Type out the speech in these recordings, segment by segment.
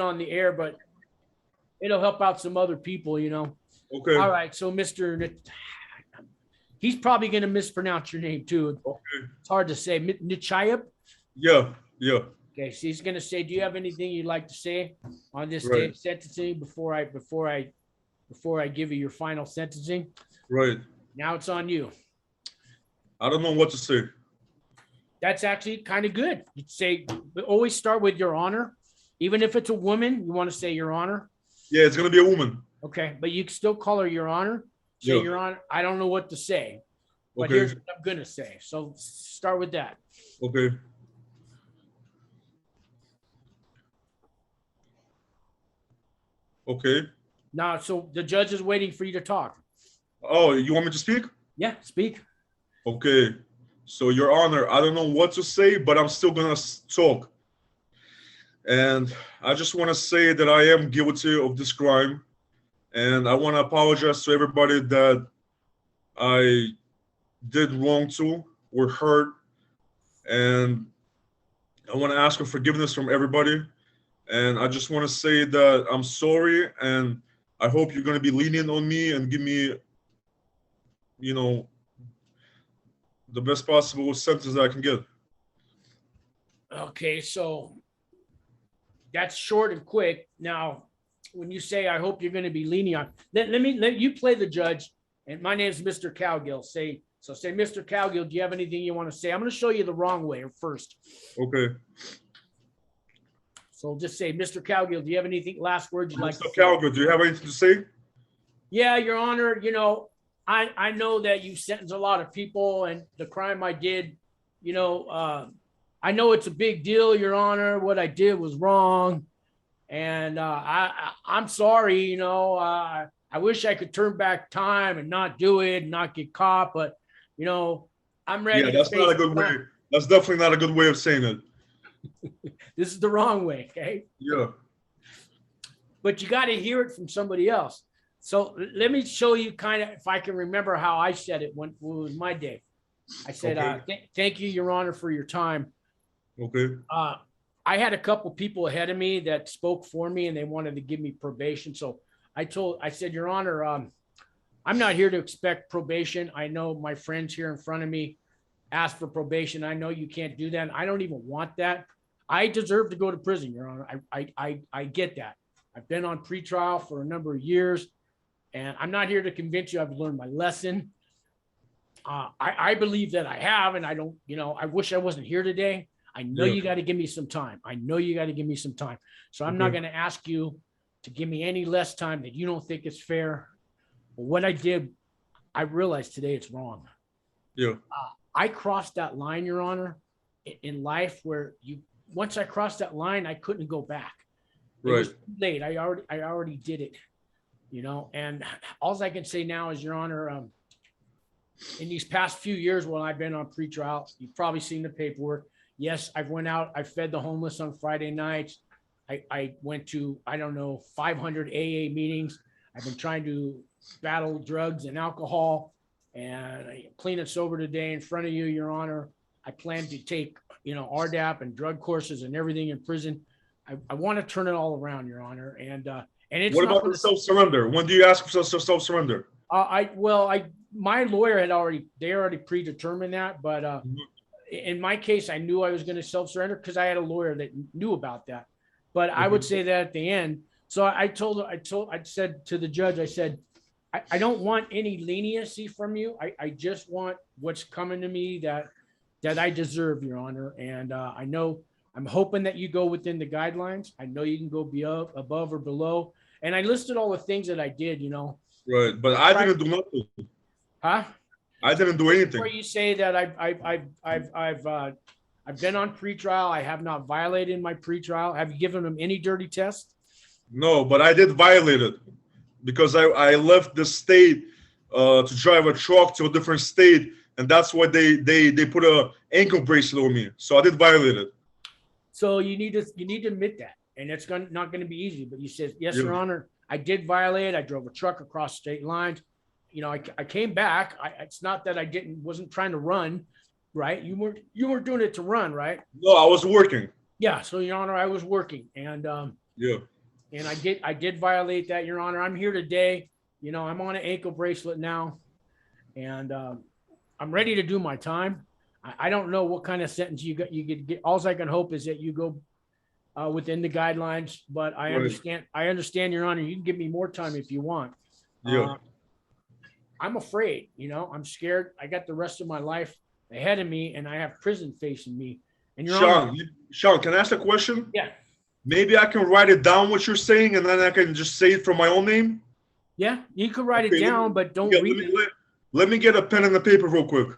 on the air, but it'll help out some other people, you know. Okay. All right. So he's probably going to mispronounce your name too. Okay. It's hard to say. Nichayab? Yeah. Okay. So he's going to say, do you have anything you'd like to say on this Right. sentencing before I give you your final sentencing? Right. Now it's on you. I don't know what to say. That's actually kind of good. You'd say, but always start with your honor. Even if it's a woman, you want to say your honor. Yeah, it's going to be a woman. Okay. But you can still call her your honor. Say Yeah. your honor. I don't know what to say, but Okay. here's what I'm going to say. So start with that. Okay. Okay. Now, so the judge is waiting for you to talk. Oh, you want me to speak? Yeah, speak. Okay. So, Your Honor, I don't know what to say, but I'm still going to talk. And I just want to say that I am guilty of this crime. And I want to apologize to everybody that I did wrong to or hurt. And I want to ask for forgiveness from everybody. And I just want to say that I'm sorry. And I hope you're going to be lenient on me and give me, you know, the best possible sentence that I can get. Okay, so that's short and quick. Now, when you say, I hope you're going to be lenient, let you play the judge. And my name is Mr. Cowgill. Say, Mr. Cowgill, do you have anything you want to say? I'm going to show you the wrong way first. Okay. So just say, Mr. Cowgill, do you have anything, last words you'd like to say? Mr. Cowgill, do you have anything to say? Yeah, Your Honor, you know, I know that you sentenced a lot of people and the crime I did, you know, I know it's a big deal, Your Honor. What I did was wrong. And I'm sorry, you know, I wish I could turn back time and not do it and not get caught. But, you know, I'm ready. Yeah, that's not a good way. That's definitely not a good way of saying it. This is the wrong way. Okay. Yeah. But you got to hear it from somebody else. So let me show you kind of, if I can remember how I said it when it was my day. I said, Okay. Thank you, Your Honor, for your time. Okay. I had a couple people ahead of me that spoke for me and they wanted to give me probation. So I said, Your Honor, I'm not here to expect probation. I know my friends here in front of me asked for probation. I know you can't do that. I don't even want that. I deserve to go to prison, Your Honor. I get that. I've been on pretrial for a number of years and I'm not here to convince you I've learned my lesson. I believe that I have, and I don't, you know, I wish I wasn't here today. I know you got to give me some time. So I'm not going to ask you to give me any less time that you don't think is fair. But what I did, I realized today it's wrong. Yeah. I crossed that line, Your Honor, in life where once I crossed that line, I couldn't go back. It was too late. I already did it, you know, and all I can say now is, Your Honor, in these past few years when I've been on pretrial, you've probably seen the paperwork. Yes, I've went out, I fed the homeless on Friday nights. I went to, 500 AA meetings. I've been trying to battle drugs and alcohol, and clean and sober today in front of you, Your Honor. I plan to take, RDAP and drug courses and everything in prison. I want to turn it all around, Your Honor. And it's what about the self-surrender? When do you ask for self-surrender? My lawyer had already predetermined that, but in my case, I knew I was going to self-surrender because I had a lawyer that knew about that. But I would say that at the end. So I said to the judge, I said, I don't want any leniency from you. I just want what's coming to me that I deserve, Your Honor. And I'm hoping that you go within the guidelines. I know you can go above or below. And I listed all the things that I did, Right, but I didn't do nothing. Huh? I didn't do anything. Where you say that I've been on pretrial. I have not violated my pretrial. Have you given them any dirty tests? No, but I did violate it because I left the state to drive a truck to a different state, and that's why they put a ankle bracelet on me. So I did violate it. So you need to admit that, and it's not going to be easy. But you said, yes, Your Honor, I did violate. I drove a truck across state lines. I came back. It's not that I wasn't trying to run, right? You weren't doing it to run, right? No, I was working. Yeah. So, Your Honor, I was working, and Yeah. And I did violate that, Your Honor. I'm here today. You know, I'm on an ankle bracelet now, and I'm ready to do my time. I don't know what kind of sentence you got. You could get. All I can hope is that you go within the guidelines. But I Right. understand. I understand, Your Honor. You can give me more time if you want. Yeah. I'm afraid. You know, I'm scared. I got the rest of my life ahead of me, and I have prison facing me. And Your Honor, Sean, can I ask a question? yeah, Maybe I can write it down what you're saying, and then I can just say it from my own name. yeah, you could write Okay, it down, but don't yeah, read it. let me get a pen and a paper real quick.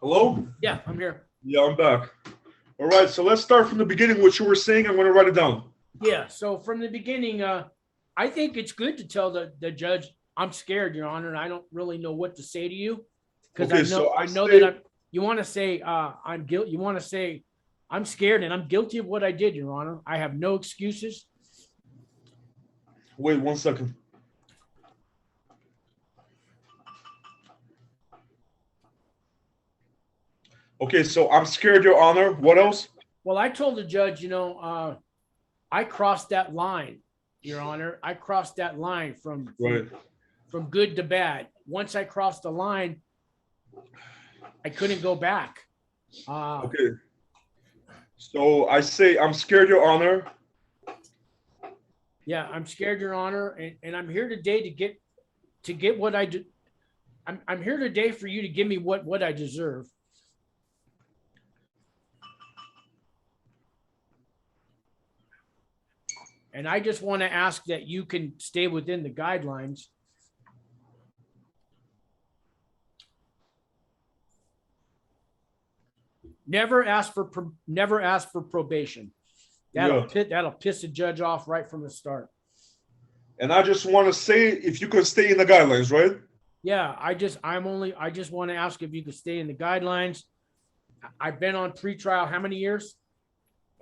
Hello? Yeah, I'm here. Yeah, I'm back. All right, so let's start from the beginning. What you were saying, I'm going to write it down. Yeah. So from the beginning, I think it's good to tell the judge, I'm scared, Your Honor, and I don't really know what to say to you. Because Okay, I know that you want to say I'm guilty. You want to say I'm scared and I'm guilty of what I did, Your Honor. I have no excuses. Wait 1 second. Okay, so I'm scared, Your Honor. What else? Well, I told the judge, you know, I crossed that line, Your Honor. I crossed that line from good to bad. Once I crossed the line, I couldn't go back. Okay. So I say I'm scared, Your Honor. Yeah, I'm scared, Your Honor, and I'm here today to get what I do. I'm here today for you to give me what I deserve. And I just want to ask that you can stay within the guidelines. Never ask for probation. That'll piss the judge off right from the start. And I just want to say if you could stay in the guidelines, right? Yeah, I just want to ask if you could stay in the guidelines. I've been on pretrial how many years?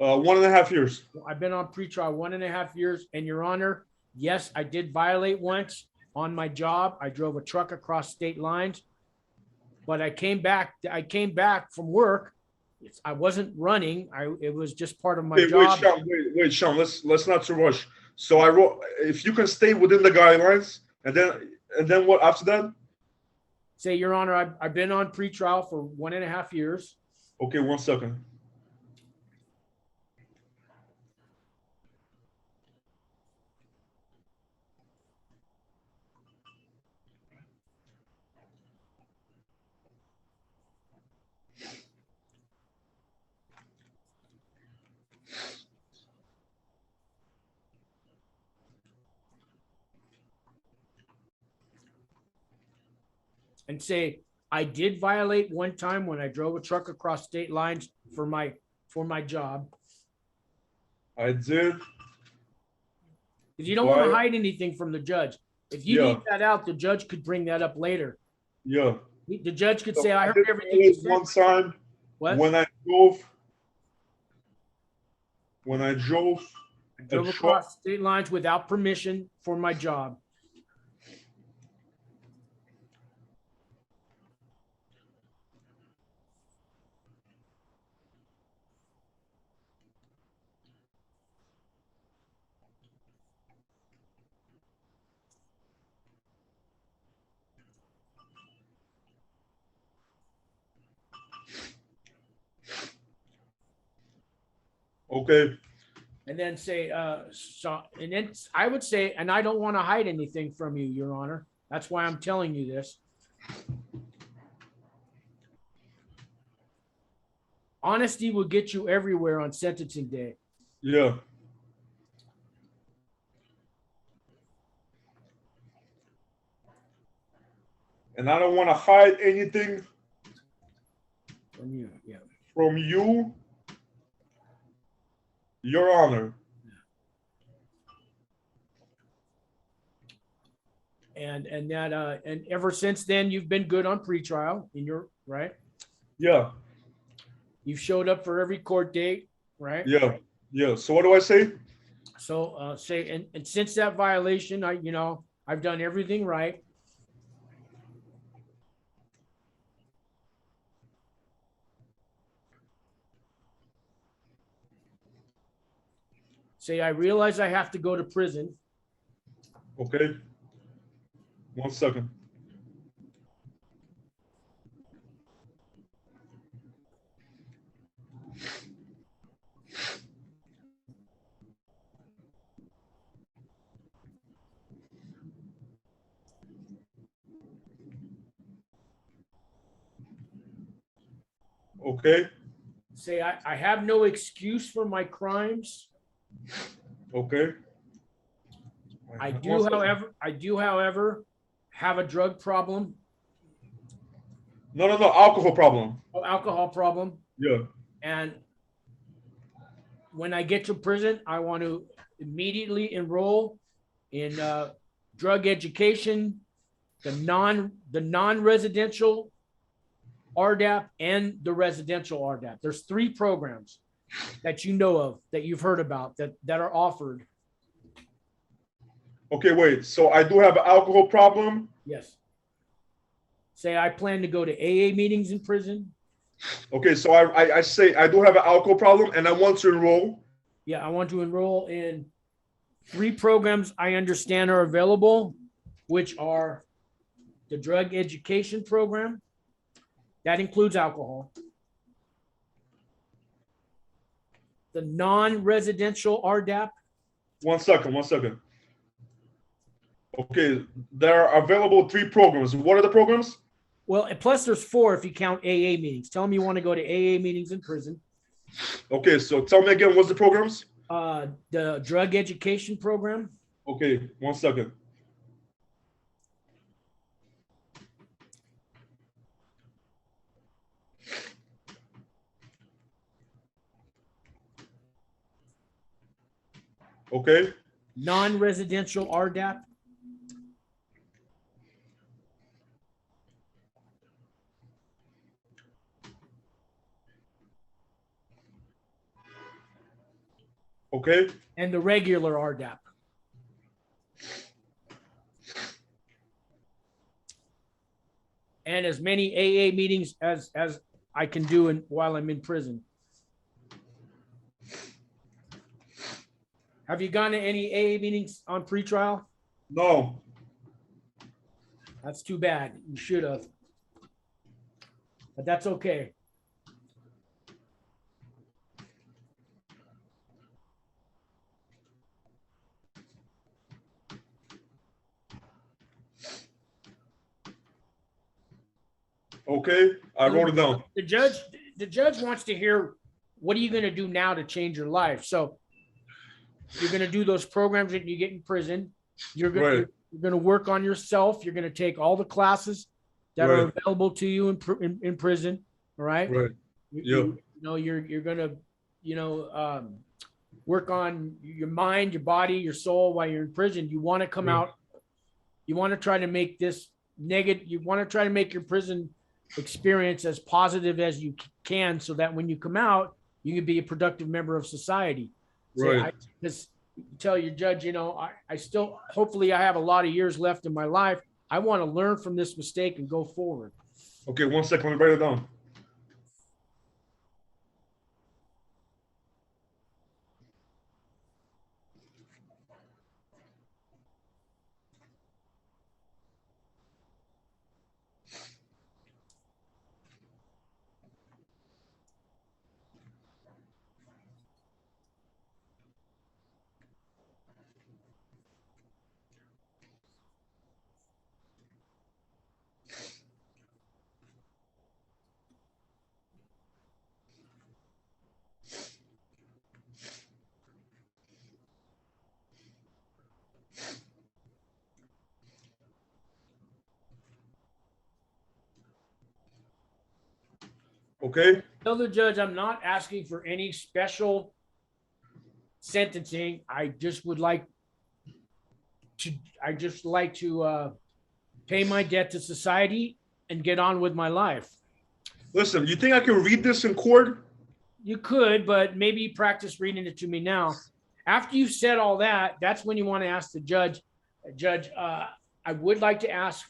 1.5 years. I've been on pretrial 1.5 years, and Your Honor, yes, I did violate once on my job. I drove a truck across state lines, but I came back from work. I wasn't running. It was just part of my job. Wait, Sean. Let's not too rush. So I wrote, if you can stay within the guidelines, and then what after that? Say, Your Honor, I've been on pretrial for 1.5 years. Okay, 1 second. And say, I did violate one time when I drove a truck across state lines for my job. I did. Because you don't want to But hide anything from the judge. If you yeah, leave that out, the judge could bring that up later. yeah. The judge could So say, I I heard did everything you it said. one time What? when I drove. When I drove I a drove truck. across state lines without permission for my job. Okay. And then say, and then I would say, and I don't want to hide anything from you, Your Honor. That's why I'm telling you this. Honesty will get you everywhere on sentencing day. Yeah. And I don't want to hide anything From you, yeah. from you, Your Honor. And that and ever since then you've been good on pretrial in your right. Yeah. You've showed up for every court date, right? Yeah. Yeah. So what do I say? So say and since that violation, I've done everything right. Say I realize I have to go to prison. Okay. 1 second. Okay. Say I have no excuse for my crimes. Okay. I 1 do, second. however, have a drug problem, No, alcohol problem. alcohol problem. Yeah. And when I get to prison, I want to immediately enroll in drug education, the non-residential RDAP and the residential RDAP. There's 3 programs that you know of, that you've heard about, that are offered. Okay, wait. So I do have an alcohol problem? Yes. Say I plan to go to AA meetings in prison. Okay, so I say I do have an alcohol problem and I want to enroll. Yeah, I want to enroll in 3 programs I understand are available, which are the drug education program. That includes alcohol. The non-residential RDAP. 1 second, 1 second. Okay, there are available 3 programs. What are the programs? Well, and plus there's 4 if you count AA meetings. Tell them you want to go to AA meetings in prison. Okay, so tell me again, what's the programs? The drug education program. Okay, 1 second. Okay. Non-residential RDAP. Okay. And the regular RDAP. And as many AA meetings as I can do while I'm in prison. Have you gone to any AA meetings on pretrial? No. That's too bad. You should have. But that's okay. Okay, I wrote it down. The judge wants to hear, what are you going to do now to change your life? So you're going to do those programs that you get in prison. You're going to work on yourself. You're going to take all the classes that are available to you in prison. All right. Right. You're going to, work on your mind, your body, your soul while you're in prison. You want to come out. You want to try to make this negative. You want to try to make your prison experience as positive as you can, so that when you come out, you can be a productive member of society. Right. I just tell your judge, I still, hopefully I have a lot of years left in my life. I want to learn from this mistake and go forward. Okay, 1 second, let me write it down. Okay. Tell the judge I'm not asking for any special sentencing. I just like to pay my debt to society and get on with my life. Listen, you think I can read this in court? You could, but maybe practice reading it to me now. After you've said all that, that's when you want to ask the judge, I would like to ask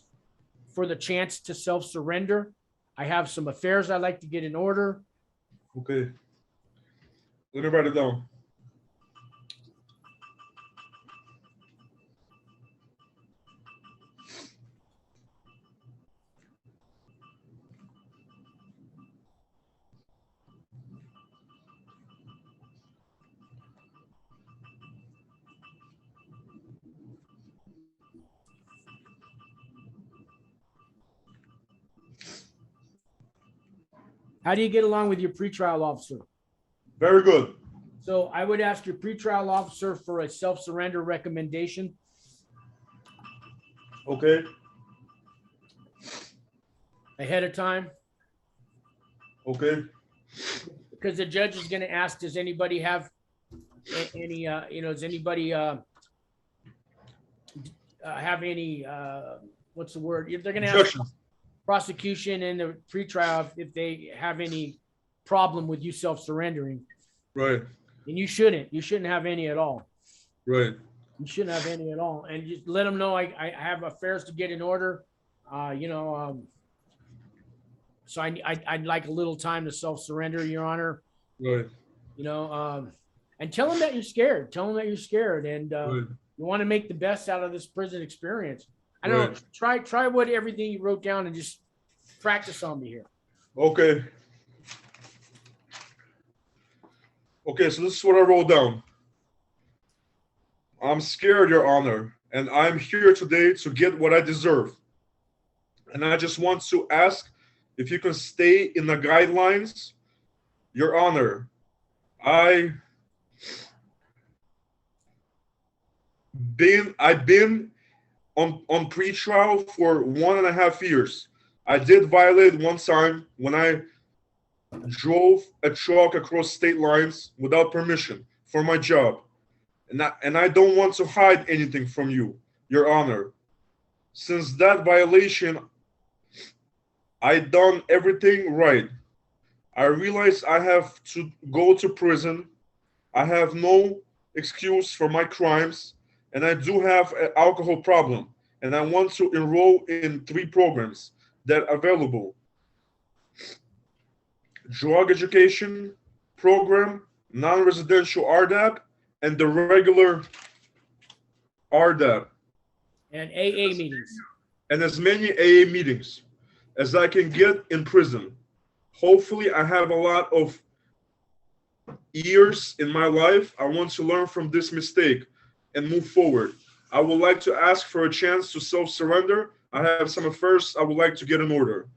for the chance to self-surrender. I have some affairs I'd like to get in order. Okay. Let me write it down. How do you get along with your pretrial officer? Very good. So I would ask your pretrial officer for a self-surrender recommendation. Okay. Ahead of time. Okay. Because the judge is going to ask, does anybody have any, does anybody have any, what's the word? They're going to ask prosecution and the pretrial if they have any problem with you self-surrendering. Right. And you shouldn't have any at all. Right. You shouldn't have any at all. And just let them know I have affairs to get in order. So I'd like a little time to self-surrender, Your Honor. Right. And tell them that you're scared. Tell them that you're scared, and Right. you want to make the best out of this prison experience. I don't know. Try what everything you wrote down and just practice on me here. Okay. Okay, so this is what I wrote down. I'm scared, Your Honor, and I'm here today to get what I deserve. And I just want to ask if you can stay in the guidelines. Your Honor, I've been on pretrial for 1.5 years. I did violate one time when I drove a truck across state lines without permission for my job. And I don't want to hide anything from you, Your Honor. Since that violation, I done everything right. I realize I have to go to prison. I have no excuse for my crimes, and I do have an alcohol problem, and I want to enroll in 3 programs that are available. Drug education program, non-residential RDAP, and the regular RDAP. And AA meetings. And as many AA meetings as I can get in prison. Hopefully, I have a lot of years in my life. I want to learn from this mistake and move forward. I would like to ask for a chance to self-surrender. I have some affairs I would like to get in order.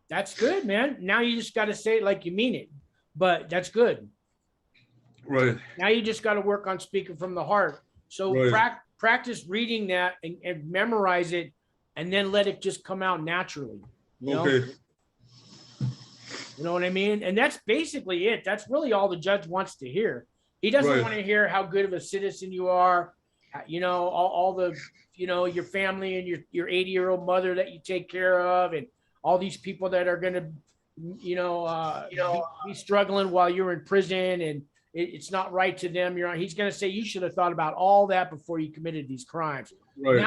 That's good, man. Now you just got to say it like you mean it, but that's good. Right. Now you just got to work on speaking from the heart. So practice reading that and memorize it, and then let it just come out naturally. Okay. You know what I mean? And that's basically it. That's really all the judge wants to hear He doesn't Right. want to hear how good of a citizen you are, you know, all the, you know, your family and your 80-year-old mother that you take care of, and all these people that are going to, you know, be struggling while you're in prison, and it's not right to them. He's going to say you should have thought about all that before you committed these crimes. Right.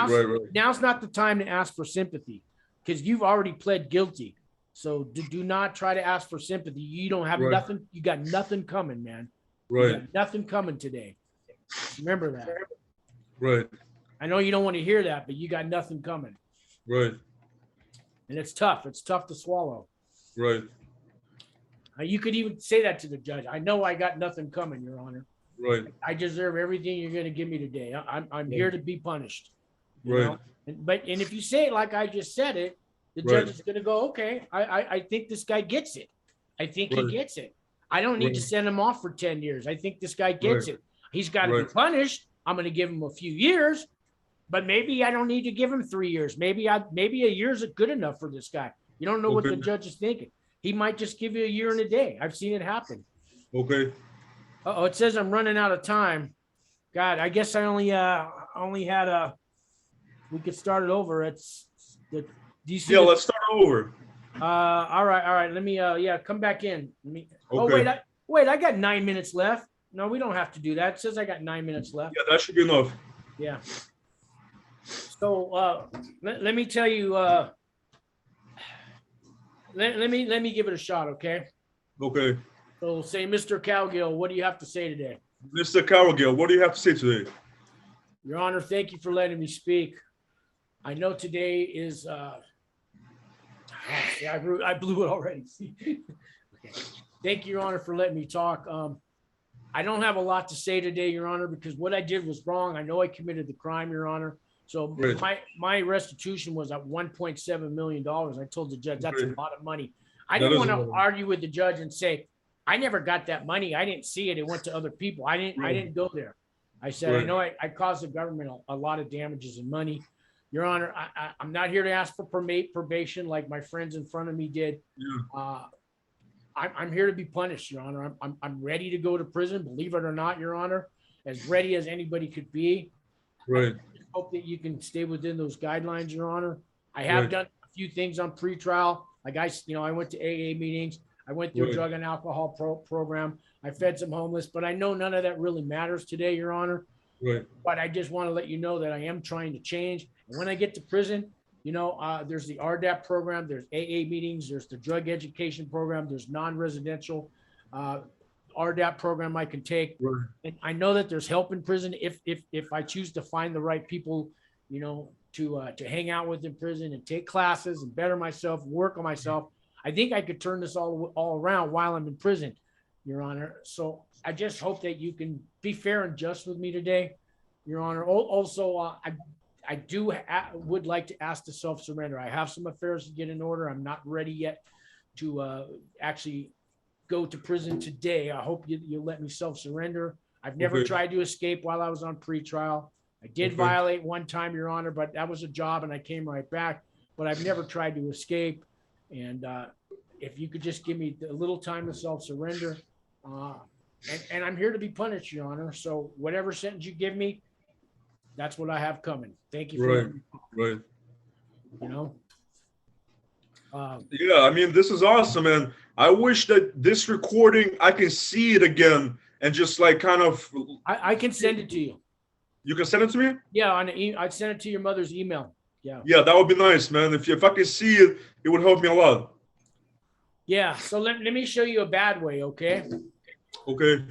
Now's not the time to ask for sympathy, because you've already pled guilty. So do not try to ask for sympathy. You don't have nothing. You got nothing coming, man. Right. You got nothing coming today. Remember that. Right. I know you don't want to hear that, but you got nothing coming. Right. And it's tough. It's tough to swallow. Right. You could even say that to the judge. I know I got nothing coming, Your Honor. Right. I deserve everything you're going to give me today. I'm here to be punished. You Right. know? And if you say it like I just said it, the judge is going to go, okay, I think this guy gets it. I think he gets it. I don't need to send him off for 10 years. I think this guy gets it. He's got to be punished. I'm going to give him a few years, but maybe I don't need to give him 3 years. Maybe a year is good enough for this guy. You don't know what the judge is thinking. He might just give you a year and a day. I've seen it happen. Okay. Uh-oh, it says I'm running out of time. God, I guess I only had we could start it over. It's the DC. Yeah, let's start over. All right. Let me come back in. Okay. Oh, wait, I got 9 minutes left. No, we don't have to do that. It says I got 9 minutes left. Yeah, that should be enough. Yeah. So let me tell you, let me give it a shot, okay? Okay. So say, Mr. Cowgill, what do you have to say today? Mr. Cargill, what do you have to say today? Your Honor, thank you for letting me speak. I know today is I blew it already. Okay. Thank you, Your Honor, for letting me talk. I don't have a lot to say today, Your Honor, because what I did was wrong. I know I committed the crime, Your Honor. So my restitution was at $1.7 million. I told the judge that's a lot of money. I didn't want to argue with the judge and say, I never got that money. I didn't see it. It went to other people. I didn't go there. I said, I know I caused the government a lot of damages and money. Your Honor, I'm not here to ask for probation like my friends in front of me did. Yeah. I'm here to be punished, Your Honor. I'm ready to go to prison, believe it or not, Your Honor, as ready as anybody could be. Right. I hope that you can stay within those guidelines, Your Honor. I have done a few things on pretrial. Like I went to AA meetings. I went through a drug and alcohol program. I fed some homeless, but I know none of that really matters today, Your Honor. Right. But I just want to let you know that I am trying to change. And when I get to prison, there's the RDAP program, there's AA meetings, there's the drug education program, there's non-residential RDAP program I can take. Right. And I know that there's help in prison if I choose to find the right people, to hang out with in prison and take classes and better myself, work on myself. I think I could turn this all around while I'm in prison, Your Honor. So I just hope that you can be fair and just with me today, Your Honor. Also, I would like to ask to self-surrender. I have some affairs to get in order. I'm not ready yet to actually go to prison today. I hope you'll let me self-surrender. I've never tried to escape while I was on pretrial. I did violate one time, Your Honor, but that was a job and I came right back. But I've never tried to escape. And if you could just give me a little time to self-surrender. And I'm here to be punished, Your Honor. So whatever sentence you give me, that's what I have coming. Thank you for Right. Yeah, I mean, this is awesome, and I wish that this recording I can see it again and just like kind of. I can send it to you. You can send it to me? Yeah, I'd send it to your mother's email. Yeah. Yeah, that would be nice, man. If I can see it, it would help me a lot. Yeah. So let me show you a bad way, okay? Okay.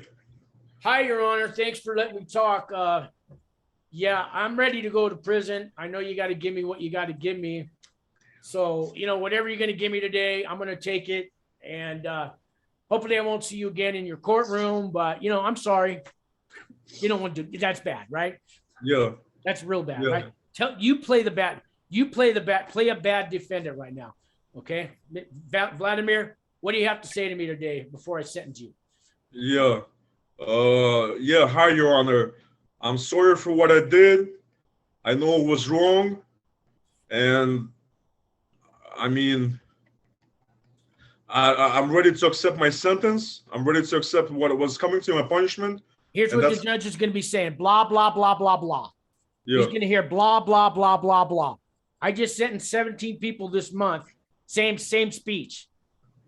Hi, Your Honor. Thanks for letting me talk. Yeah, I'm ready to go to prison. I know you got to give me what you got to give me. So, whatever you're going to give me today, I'm going to take it. And hopefully I won't see you again in your courtroom. But, I'm sorry. You don't want to do that's bad, right? Yeah. That's real bad, right? Play a bad defendant right now. Okay. Vladimir, what do you have to say to me today before I sentence you? Yeah. Hi, Your Honor. I'm sorry for what I did. I know it was wrong. And I mean, I'm ready to accept my sentence. I'm ready to accept what was coming to my punishment. Here's And what the judge is going to be saying. Blah, blah, blah, blah, blah. He's going to hear blah, blah, blah, blah, blah. I just sentenced 17 people this month. Same speech.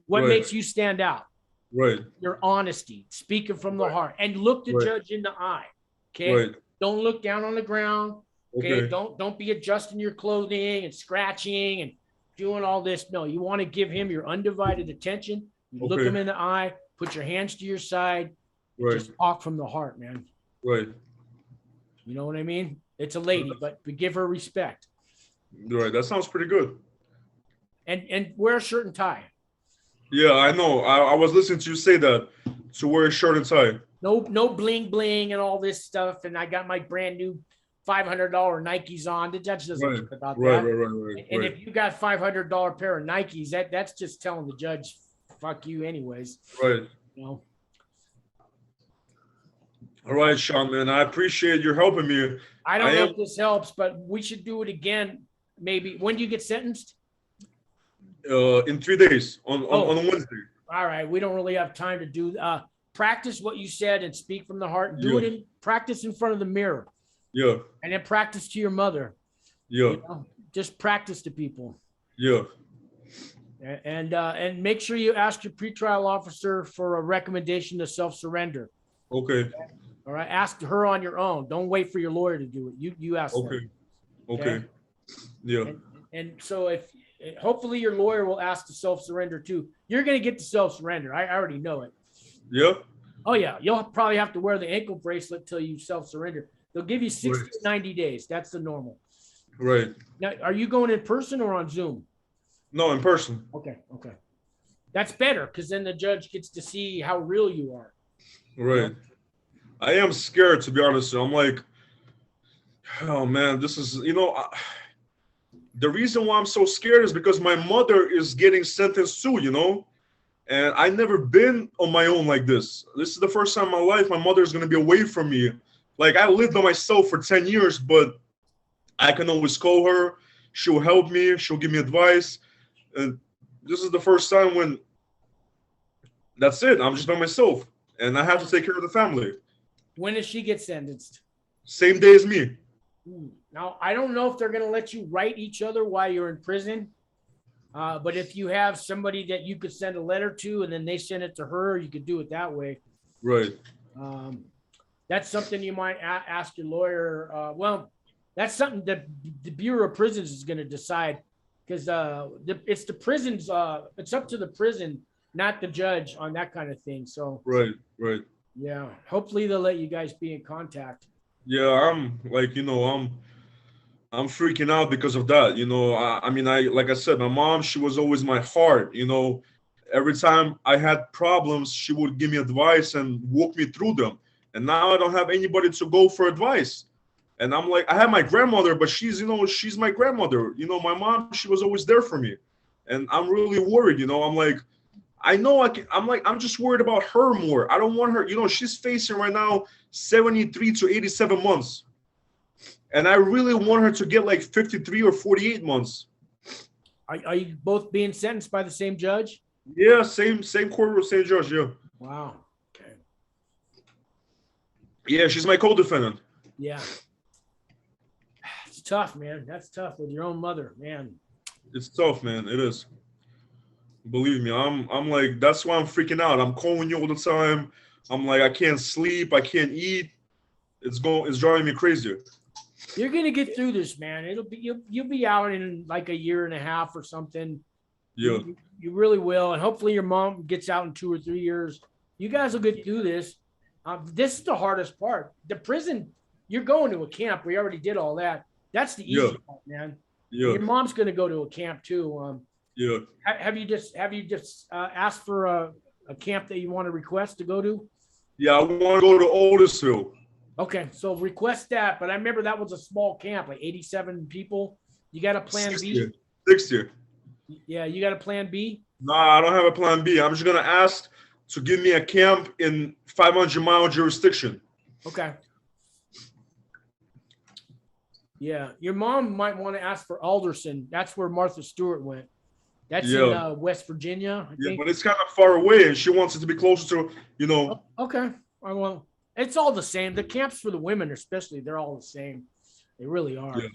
What makes you stand out? Right. Your honesty, speaking from the heart, and look the judge in the eye. Okay. Right. Don't look down on the ground. Okay. Okay. Don't be adjusting your clothing and scratching and doing all this. No, you want to give him your undivided attention. You look him in the eye, put your hands to your side, just talk from the heart, man. Right. You know what I mean? It's a lady, but give her respect. Right. That sounds pretty good. And wear a shirt and tie. Yeah, I know. I was listening to you say that. To wear a shirt and tie. No bling bling and all this stuff. And I got my brand new $500 Nikes on. The judge doesn't care about that. Right. And if you got $500 pair of Nikes, that's just telling the judge, fuck you anyways. Right. You know? All right, Sean, man. I appreciate you helping me. I don't know if this helps, but we should do it again. Maybe. When do you get sentenced? In 3 days on Wednesday. All right. We don't really have time to do practice what you said and speak from the heart and do it in practice in front of the mirror. Yeah. And then practice to your mother. Yeah. You know? Just practice to people. Yeah. And make sure you ask your pretrial officer for a recommendation to self-surrender. Okay. All right. Ask her on your own. Don't wait for your lawyer to do it. You ask them. Okay. Yeah. And so hopefully your lawyer will ask to self-surrender too. You're going to get to self-surrender. I already know it. Yeah. Oh yeah. You'll probably have to wear the ankle bracelet till you self-surrender. They'll give you 60 to 90 days. That's the normal. Right. Now, are you going in person or on Zoom? No, in person. Okay. That's better because then the judge gets to see how real you are. Right. You know? I am scared, to be honest. I'm like, oh man, this is, the reason why I'm so scared is because my mother is getting sentenced too, and I never been on my own like this. This is the first time in my life my mother is going to be away from me. Like, I lived by myself for 10 years, but I can always call her. She'll help me. She'll give me advice. And this is the first time when that's it. I'm just by myself and I have to take care of the family. When does she get sentenced? Same day as me. Now, I don't know if they're going to let you write each other while you're in prison. But if you have somebody that you could send a letter to and then they send it to her, you could do it that way. Right. That's something you might ask your lawyer. Well, that's something that the Bureau of Prisons is going to decide because it's the prisons. It's up to the prison, not the judge on that kind of thing. So right. Yeah. Hopefully they'll let you guys be in contact. Yeah, I'm like, I'm freaking out because of that. Like I said, my mom, she was always my heart. Every time I had problems, she would give me advice and walk me through them. And now I don't have anybody to go for advice. And I'm like, I have my grandmother, but she's my grandmother. My mom, she was always there for me. And I'm really worried, I'm like, I know I'm just worried about her more. I don't want her, she's facing right now 73 to 87 months. And I really want her to get like 53 or 48 months. Are you both being sentenced by the same judge? Yeah, same court, same judge, yeah. Wow. Okay. Yeah, she's my co-defendant. Yeah. It's tough, man. That's tough with your own mother, man. It's tough, man. It is. Believe me, I'm like, that's why I'm freaking out. I'm calling you all the time. I'm like, I can't sleep, I can't eat. It's driving me crazy. You're gonna get through this, man. You'll be out in like a year and a half or something. Yeah. You really will, and hopefully your mom gets out in 2 or 3 years. You guys will get through this. This is the hardest part. The prison, you're going to a camp. We already did all that. That's the easy part, man. Yeah. Your mom's gonna go to a camp too. Yeah. Have you just asked for a camp that you want to request to go to? Yeah, I want to go to Otisville. Okay, so request that. But I remember that was a small camp, like 87 people. You got a plan 60. B? 60. Yeah, you got a plan B? No, I don't have a plan B. I'm just gonna ask to give me a camp in 500-mile jurisdiction. Okay. Yeah, your mom might want to ask for Alderson. That's where Martha Stewart went. That's in West Virginia, I think. But it's kind of far away, and she wants it to be closer to, Okay. It's all the same. The camps for the women, especially, they're all the same. They really are. Yeah.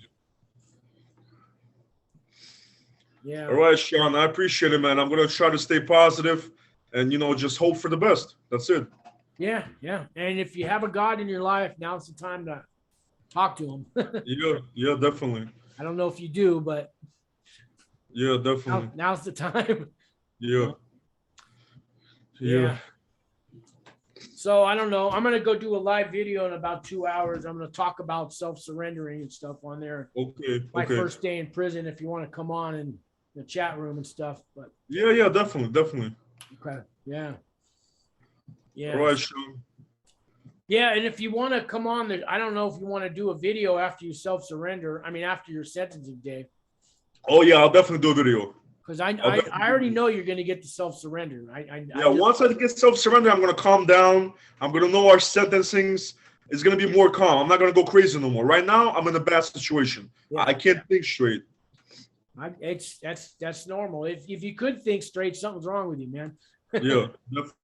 Yeah. All right, Sean, I appreciate it, man. I'm gonna try to stay positive and just hope for the best. That's it. Yeah. Yeah. And if you have a God in your life, now's the time to talk to him. Yeah, definitely. I don't know if you do, but Yeah, definitely. now's the time. Yeah. Yeah. So I don't know. I'm going to go do a live video in about 2 hours. I'm going to talk about self-surrendering and stuff on there. Okay. My first day in prison, if you want to come on in the chat room and stuff. But Yeah, definitely. okay. Yeah. Yeah. All right, Sean. Yeah. And if you want to come on there, I don't know if you want to do a video after you self-surrender. I mean, after your sentencing, Dave. Oh yeah, I'll definitely do a video. Because I already know you're going to get the self-surrender. Once I get self-surrender, I'm going to calm down. I'm going to know our sentencings is going to be more calm. I'm not going to go crazy no more. Right now, I'm in a bad situation. Yeah. I can't think straight. That's normal. If you could think straight, something's wrong with you, man. Yeah, definitely.